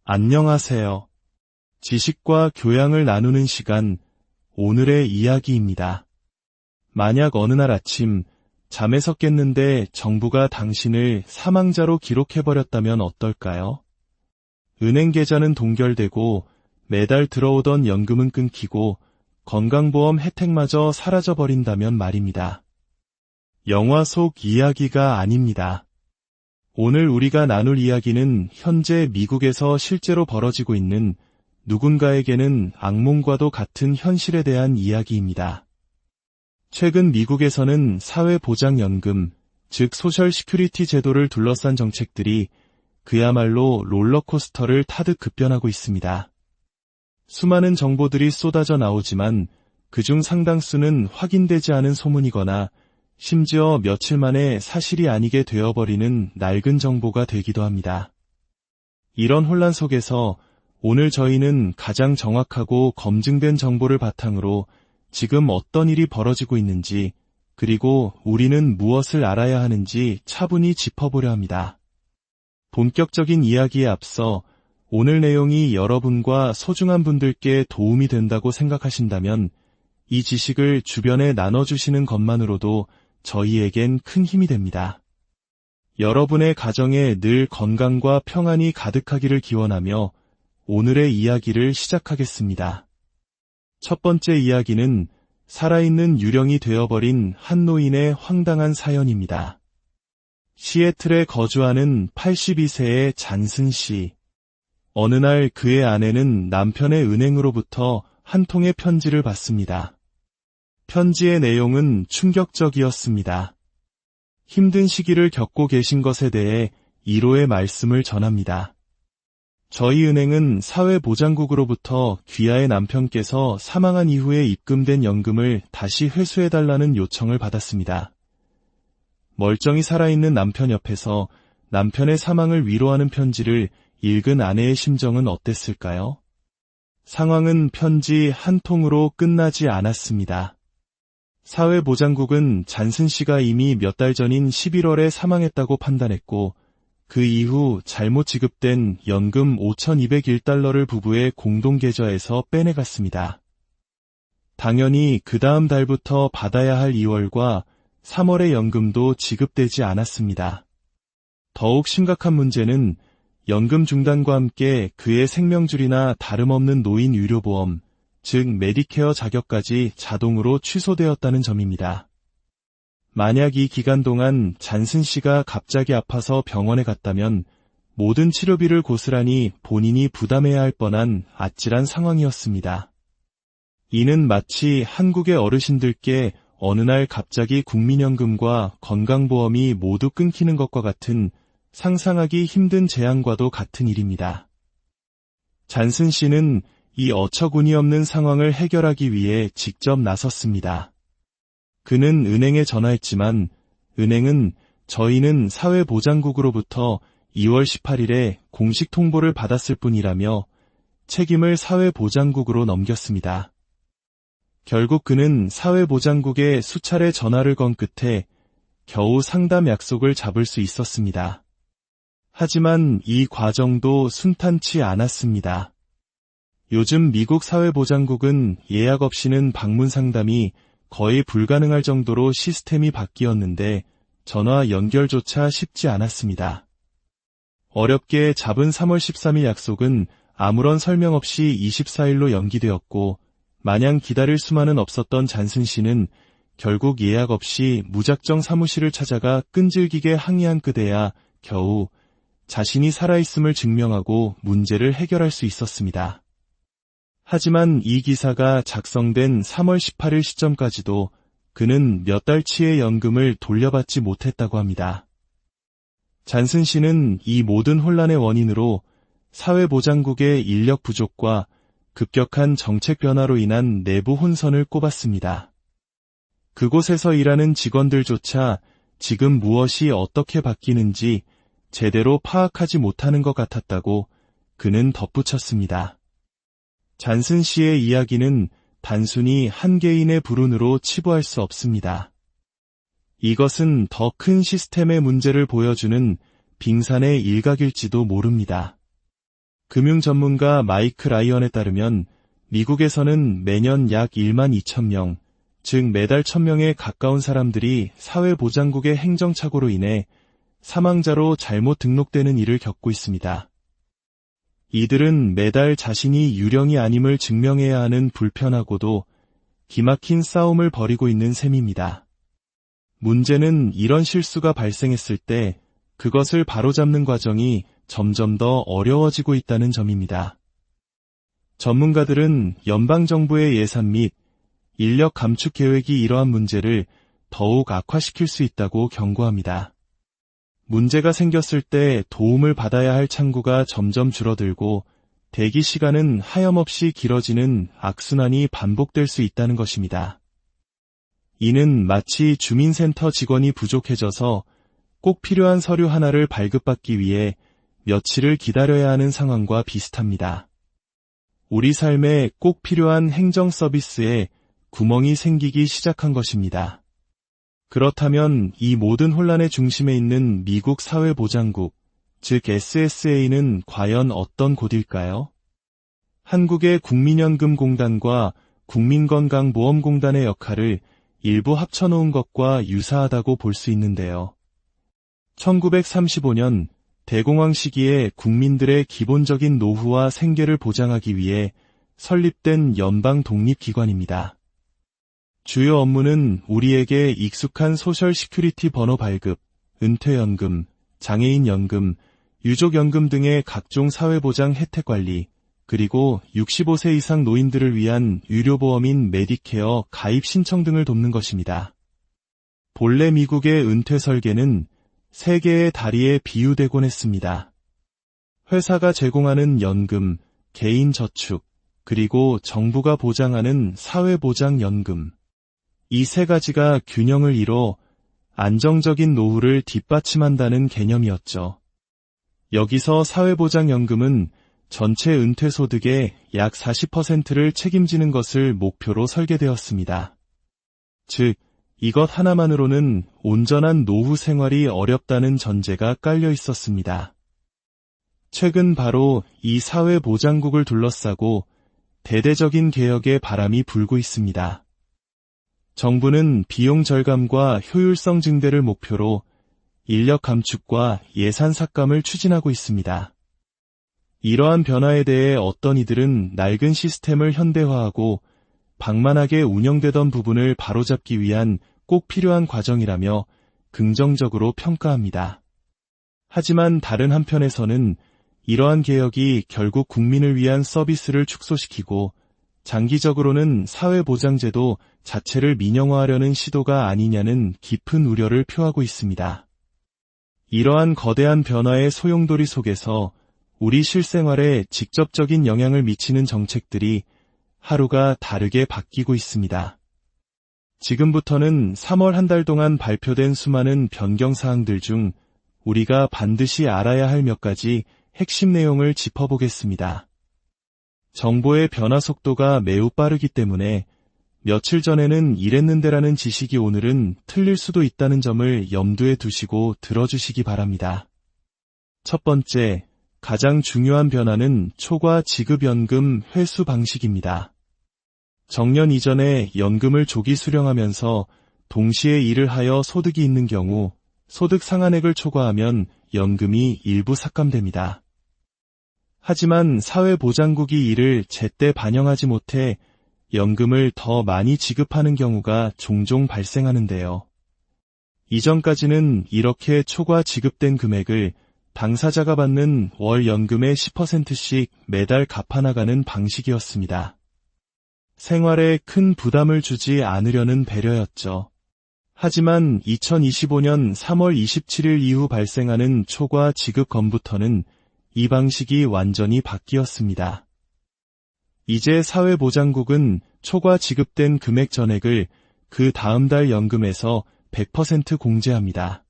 안녕하세요. 지식과 교양을 나누는 시간, 오늘의 이야기입니다. 만약 어느 날 아침 잠에서 깼는데 정부가 당신을 사망자로 기록해버렸다면 어떨까요? 은행 계좌는 동결되고 매달 들어오던 연금은 끊기고 건강보험 혜택마저 사라져버린다면 말입니다. 영화 속 이야기가 아닙니다. 오늘 우리가 나눌 이야기는 현재 미국에서 실제로 벌어지고 있는 누군가에게는 악몽과도 같은 현실에 대한 이야기입니다. 최근 미국에서는 사회보장연금, 즉 소셜 시큐리티 제도를 둘러싼 정책들이 그야말로 롤러코스터를 타듯 급변하고 있습니다. 수많은 정보들이 쏟아져 나오지만 그중 상당수는 확인되지 않은 소문이거나 심지어 며칠 만에 사실이 아니게 되어버리는 낡은 정보가 되기도 합니다. 이런 혼란 속에서 오늘 저희는 가장 정확하고 검증된 정보를 바탕으로 지금 어떤 일이 벌어지고 있는지, 그리고 우리는 무엇을 알아야 하는지 차분히 짚어보려 합니다. 본격적인 이야기에 앞서 오늘 내용이 여러분과 소중한 분들께 도움이 된다고 생각하신다면 이 지식을 주변에 나눠주시는 것만으로도 저희에겐 큰 힘이 됩니다. 여러분의 가정에 늘 건강과 평안이 가득하기를 기원하며 오늘의 이야기를 시작하겠습니다. 첫 번째 이야기는 살아있는 유령이 되어버린 한 노인의 황당한 사연입니다. 시애틀에 거주하는 82세의 잔슨 씨. 어느 날 그의 아내는 남편의 은행으로부터 한 통의 편지를 받습니다. 편지의 내용은 충격적이었습니다. 힘든 시기를 겪고 계신 것에 대해 위로의 말씀을 전합니다. 저희 은행은 사회보장국으로부터 귀하의 남편께서 사망한 이후에 입금된 연금을 다시 회수해달라는 요청을 받았습니다. 멀쩡히 살아있는 남편 옆에서 남편의 사망을 위로하는 편지를 읽은 아내의 심정은 어땠을까요? 상황은 편지 한 통으로 끝나지 않았습니다. 사회보장국은 잔슨 씨가 이미 몇 달 전인 11월에 사망했다고 판단했고 그 이후 잘못 지급된 연금 5,201달러를 부부의 공동계좌에서 빼내갔습니다. 당연히 그 다음 달부터 받아야 할 2월과 3월의 연금도 지급되지 않았습니다. 더욱 심각한 문제는 연금 중단과 함께 그의 생명줄이나 다름없는 노인 의료보험, 즉 메디케어 자격까지 자동으로 취소되었다는 점입니다. 만약 이 기간 동안 잔슨 씨가 갑자기 아파서 병원에 갔다면 모든 치료비를 고스란히 본인이 부담해야 할 뻔한 아찔한 상황이었습니다. 이는 마치 한국의 어르신들께 어느 날 갑자기 국민연금과 건강보험이 모두 끊기는 것과 같은 상상하기 힘든 재앙과도 같은 일입니다. 잔슨 씨는 이 어처구니없는 상황을 해결하기 위해 직접 나섰습니다. 그는 은행에 전화했지만 은행은 저희는 사회보장국으로부터 2월 18일에 공식 통보를 받았을 뿐이라며 책임을 사회보장국으로 넘겼습니다. 결국 그는 사회보장국에 수차례 전화를 건 끝에 겨우 상담 약속을 잡을 수 있었습니다. 하지만 이 과정도 순탄치 않았습니다. 요즘 미국 사회보장국은 예약 없이는 방문 상담이 거의 불가능할 정도로 시스템이 바뀌었는데 전화 연결조차 쉽지 않았습니다. 어렵게 잡은 3월 13일 약속은 아무런 설명 없이 24일로 연기되었고 마냥 기다릴 수만은 없었던 잔슨 씨는 결국 예약 없이 무작정 사무실을 찾아가 끈질기게 항의한 끝에야 겨우 자신이 살아있음을 증명하고 문제를 해결할 수 있었습니다. 하지만 이 기사가 작성된 3월 18일 시점까지도 그는 몇 달치의 연금을 돌려받지 못했다고 합니다. 잔슨 씨는 이 모든 혼란의 원인으로 사회보장국의 인력 부족과 급격한 정책 변화로 인한 내부 혼선을 꼽았습니다. 그곳에서 일하는 직원들조차 지금 무엇이 어떻게 바뀌는지 제대로 파악하지 못하는 것 같았다고 그는 덧붙였습니다. 잔슨 씨의 이야기는 단순히 한 개인의 불운으로 치부할 수 없습니다. 이것은 더 큰 시스템의 문제를 보여주는 빙산의 일각일지도 모릅니다. 금융 전문가 마이크 라이언에 따르면 미국에서는 매년 약 1만 2천 명, 즉 매달 1,000명에 가까운 사람들이 사회보장국의 행정착오로 인해 사망자로 잘못 등록되는 일을 겪고 있습니다. 이들은 매달 자신이 유령이 아님을 증명해야 하는 불편하고도 기막힌 싸움을 벌이고 있는 셈입니다. 문제는 이런 실수가 발생했을 때 그것을 바로잡는 과정이 점점 더 어려워지고 있다는 점입니다. 전문가들은 연방정부의 예산 및 인력 감축 계획이 이러한 문제를 더욱 악화시킬 수 있다고 경고합니다. 문제가 생겼을 때 도움을 받아야 할 창구가 점점 줄어들고 대기 시간은 하염없이 길어지는 악순환이 반복될 수 있다는 것입니다. 이는 마치 주민센터 직원이 부족해져서 꼭 필요한 서류 하나를 발급받기 위해 며칠을 기다려야 하는 상황과 비슷합니다. 우리 삶에 꼭 필요한 행정 서비스에 구멍이 생기기 시작한 것입니다. 그렇다면 이 모든 혼란의 중심에 있는 미국 사회보장국, 즉 SSA는 과연 어떤 곳일까요? 한국의 국민연금공단과 국민건강보험공단의 역할을 일부 합쳐놓은 것과 유사하다고 볼 수 있는데요. 1935년 대공황 시기에 국민들의 기본적인 노후와 생계를 보장하기 위해 설립된 연방 독립기관입니다. 주요 업무는 우리에게 익숙한 소셜 시큐리티 번호 발급, 은퇴연금, 장애인연금, 유족연금 등의 각종 사회보장 혜택 관리, 그리고 65세 이상 노인들을 위한 의료보험인 메디케어 가입 신청 등을 돕는 것입니다. 본래 미국의 은퇴 설계는 세 개의 다리에 비유되곤 했습니다. 회사가 제공하는 연금, 개인 저축, 그리고 정부가 보장하는 사회보장연금. 이 세 가지가 균형을 이뤄 안정적인 노후를 뒷받침한다는 개념이었죠. 여기서 사회보장연금은 전체 은퇴소득의 약 40%를 책임지는 것을 목표로 설계되었습니다. 즉, 이것 하나만으로는 온전한 노후 생활이 어렵다는 전제가 깔려 있었습니다. 최근 바로 이 사회보장국을 둘러싸고 대대적인 개혁의 바람이 불고 있습니다. 정부는 비용 절감과 효율성 증대를 목표로 인력 감축과 예산 삭감을 추진하고 있습니다. 이러한 변화에 대해 어떤 이들은 낡은 시스템을 현대화하고 방만하게 운영되던 부분을 바로잡기 위한 꼭 필요한 과정이라며 긍정적으로 평가합니다. 하지만 다른 한편에서는 이러한 개혁이 결국 국민을 위한 서비스를 축소시키고 장기적으로는 사회보장제도 자체를 민영화하려는 시도가 아니냐는 깊은 우려를 표하고 있습니다. 이러한 거대한 변화의 소용돌이 속에서 우리 실생활에 직접적인 영향을 미치는 정책들이 하루가 다르게 바뀌고 있습니다. 지금부터는 3월 한 달 동안 발표된 수많은 변경사항들 중 우리가 반드시 알아야 할 몇 가지 핵심 내용을 짚어보겠습니다. 정보의 변화 속도가 매우 빠르기 때문에 며칠 전에는 이랬는데라는 지식이 오늘은 틀릴 수도 있다는 점을 염두에 두시고 들어주시기 바랍니다. 첫 번째, 가장 중요한 변화는 초과 지급연금 회수 방식입니다. 정년 이전에 연금을 조기 수령하면서 동시에 일을 하여 소득이 있는 경우 소득 상한액을 초과하면 연금이 일부 삭감됩니다. 하지만 사회보장국이 이를 제때 반영하지 못해 연금을 더 많이 지급하는 경우가 종종 발생하는데요. 이전까지는 이렇게 초과 지급된 금액을 당사자가 받는 월 연금의 10%씩 매달 갚아나가는 방식이었습니다. 생활에 큰 부담을 주지 않으려는 배려였죠. 하지만 2025년 3월 27일 이후 발생하는 초과 지급건부터는 이 방식이 완전히 바뀌었습니다. 이제 사회보장국은 초과 지급된 금액 전액을 그 다음 달 연금에서 100% 공제합니다.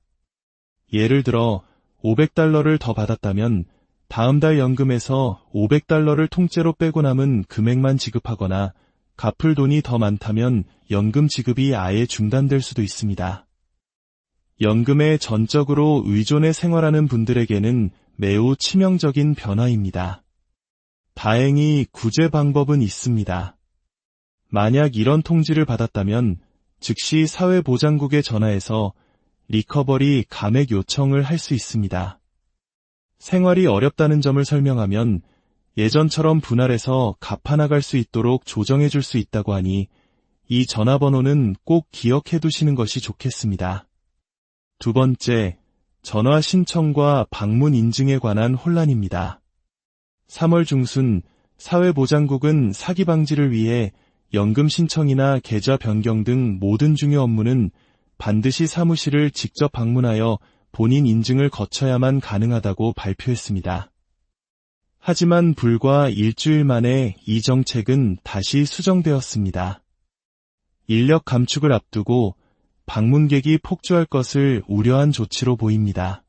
예를 들어 500달러를 더 받았다면 다음 달 연금에서 500달러를 통째로 빼고 남은 금액만 지급하거나 갚을 돈이 더 많다면 연금 지급이 아예 중단될 수도 있습니다. 연금에 전적으로 의존해 생활하는 분들에게는 매우 치명적인 변화입니다. 다행히 구제 방법은 있습니다. 만약 이런 통지를 받았다면 즉시 사회보장국에 전화해서 리커버리 감액 요청을 할 수 있습니다. 생활이 어렵다는 점을 설명하면 예전처럼 분할해서 갚아나갈 수 있도록 조정해 줄 수 있다고 하니 이 전화번호는 꼭 기억해 두시는 것이 좋겠습니다. 두 번째, 전화 신청과 방문 인증에 관한 혼란입니다. 3월 중순 사회보장국은 사기 방지를 위해 연금 신청이나 계좌 변경 등 모든 중요 업무는 반드시 사무실을 직접 방문하여 본인 인증을 거쳐야만 가능하다고 발표했습니다. 하지만 불과 일주일 만에 이 정책은 다시 수정되었습니다. 인력 감축을 앞두고 방문객이 폭주할 것을 우려한 조치로 보입니다.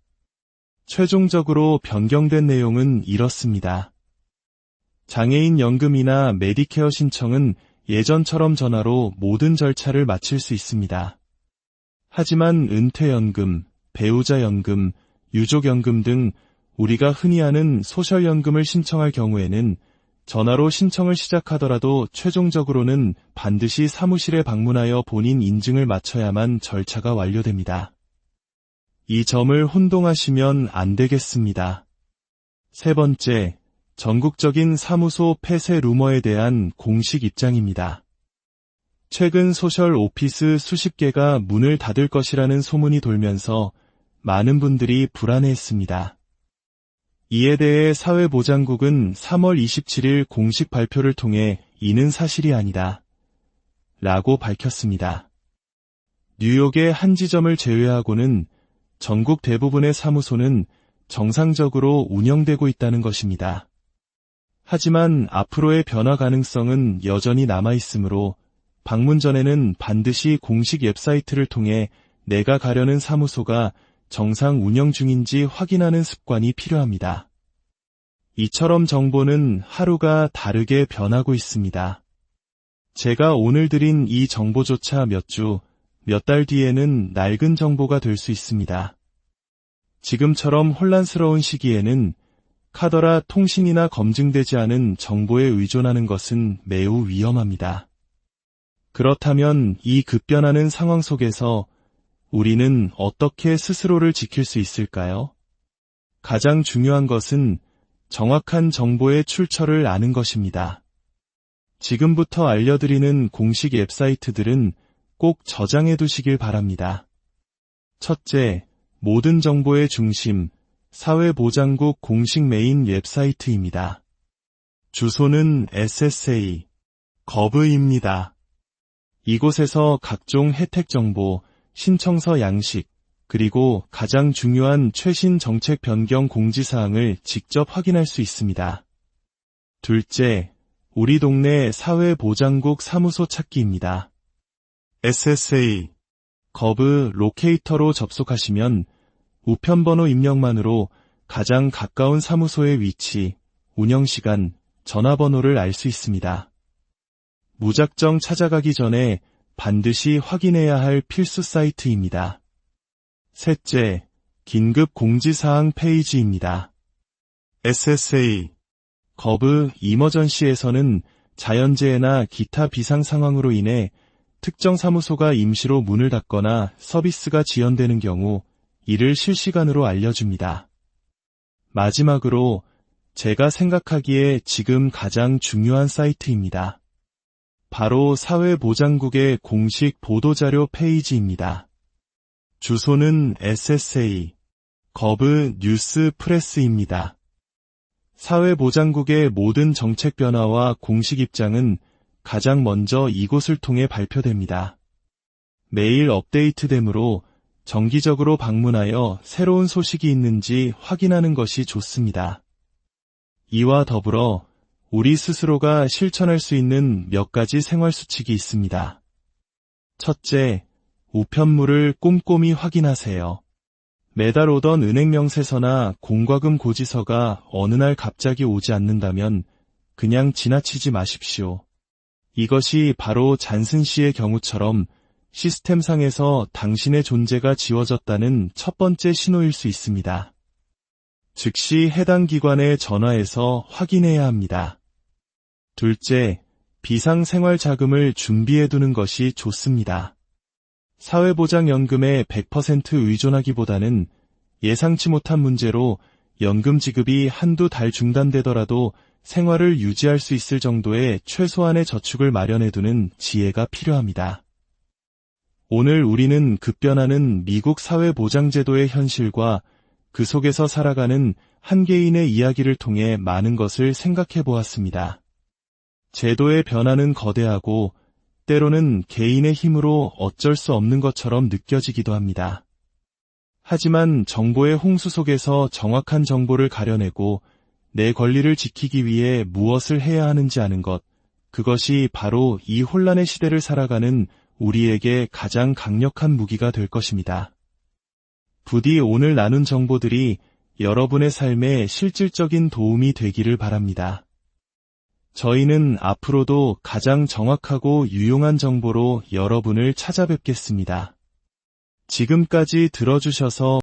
최종적으로 변경된 내용은 이렇습니다. 장애인 연금이나 메디케어 신청은 예전처럼 전화로 모든 절차를 마칠 수 있습니다. 하지만 은퇴연금, 배우자연금, 유족연금 등 우리가 흔히 아는 소셜연금을 신청할 경우에는 전화로 신청을 시작하더라도 최종적으로는 반드시 사무실에 방문하여 본인 인증을 마쳐야만 절차가 완료됩니다. 이 점을 혼동하시면 안 되겠습니다. 세 번째, 전국적인 사무소 폐쇄 루머에 대한 공식 입장입니다. 최근 소셜 오피스 수십 개가 문을 닫을 것이라는 소문이 돌면서 많은 분들이 불안해했습니다. 이에 대해 사회보장국은 3월 27일 공식 발표를 통해 이는 사실이 아니다 라고 밝혔습니다. 뉴욕의 한 지점을 제외하고는 전국 대부분의 사무소는 정상적으로 운영되고 있다는 것입니다. 하지만 앞으로의 변화 가능성은 여전히 남아있으므로 방문 전에는 반드시 공식 웹사이트를 통해 내가 가려는 사무소가 정상 운영 중인지 확인하는 습관이 필요합니다. 이처럼 정보는 하루가 다르게 변하고 있습니다. 제가 오늘 드린 이 정보조차 몇 주, 몇 달 뒤에는 낡은 정보가 될 수 있습니다. 지금처럼 혼란스러운 시기에는 카더라 통신이나 검증되지 않은 정보에 의존하는 것은 매우 위험합니다. 그렇다면 이 급변하는 상황 속에서 우리는 어떻게 스스로를 지킬 수 있을까요? 가장 중요한 것은 정확한 정보의 출처를 아는 것입니다. 지금부터 알려드리는 공식 웹사이트들은 꼭 저장해 두시길 바랍니다. 첫째, 모든 정보의 중심, 사회보장국 공식 메인 웹사이트입니다. 주소는 SSA, gov입니다. 이곳에서 각종 혜택 정보, 신청서 양식, 그리고 가장 중요한 최신 정책 변경 공지사항을 직접 확인할 수 있습니다. 둘째, 우리 동네 사회보장국 사무소 찾기입니다. SSA, gov 로케이터로 접속하시면 우편번호 입력만으로 가장 가까운 사무소의 위치, 운영시간, 전화번호를 알 수 있습니다. 무작정 찾아가기 전에 반드시 확인해야 할 필수 사이트입니다. 셋째, 긴급 공지사항 페이지입니다. SSA, gov 이머전시에서는 자연재해나 기타 비상 상황으로 인해 특정 사무소가 임시로 문을 닫거나 서비스가 지연되는 경우 이를 실시간으로 알려줍니다. 마지막으로 제가 생각하기에 지금 가장 중요한 사이트입니다. 바로 사회보장국의 공식 보도자료 페이지입니다. 주소는 SSA, gov 뉴스 프레스입니다. 사회보장국의 모든 정책 변화와 공식 입장은 가장 먼저 이곳을 통해 발표됩니다. 매일 업데이트되므로 정기적으로 방문하여 새로운 소식이 있는지 확인하는 것이 좋습니다. 이와 더불어 우리 스스로가 실천할 수 있는 몇 가지 생활 수칙이 있습니다. 첫째, 우편물을 꼼꼼히 확인하세요. 매달 오던 은행 명세서나 공과금 고지서가 어느 날 갑자기 오지 않는다면 그냥 지나치지 마십시오. 이것이 바로 잔슨 씨의 경우처럼 시스템상에서 당신의 존재가 지워졌다는 첫 번째 신호일 수 있습니다. 즉시 해당 기관에 전화해서 확인해야 합니다. 둘째, 비상생활자금을 준비해두는 것이 좋습니다. 사회보장연금에 100% 의존하기보다는 예상치 못한 문제로 연금 지급이 한두 달 중단되더라도 생활을 유지할 수 있을 정도의 최소한의 저축을 마련해두는 지혜가 필요합니다. 오늘 우리는 급변하는 미국 사회보장제도의 현실과 그 속에서 살아가는 한 개인의 이야기를 통해 많은 것을 생각해 보았습니다. 제도의 변화는 거대하고 때로는 개인의 힘으로 어쩔 수 없는 것처럼 느껴지기도 합니다. 하지만 정보의 홍수 속에서 정확한 정보를 가려내고 내 권리를 지키기 위해 무엇을 해야 하는지 아는 것, 그것이 바로 이 혼란의 시대를 살아가는 우리에게 가장 강력한 무기가 될 것입니다. 부디 오늘 나눈 정보들이 여러분의 삶에 실질적인 도움이 되기를 바랍니다. 저희는 앞으로도 가장 정확하고 유용한 정보로 여러분을 찾아뵙겠습니다. 지금까지 들어주셔서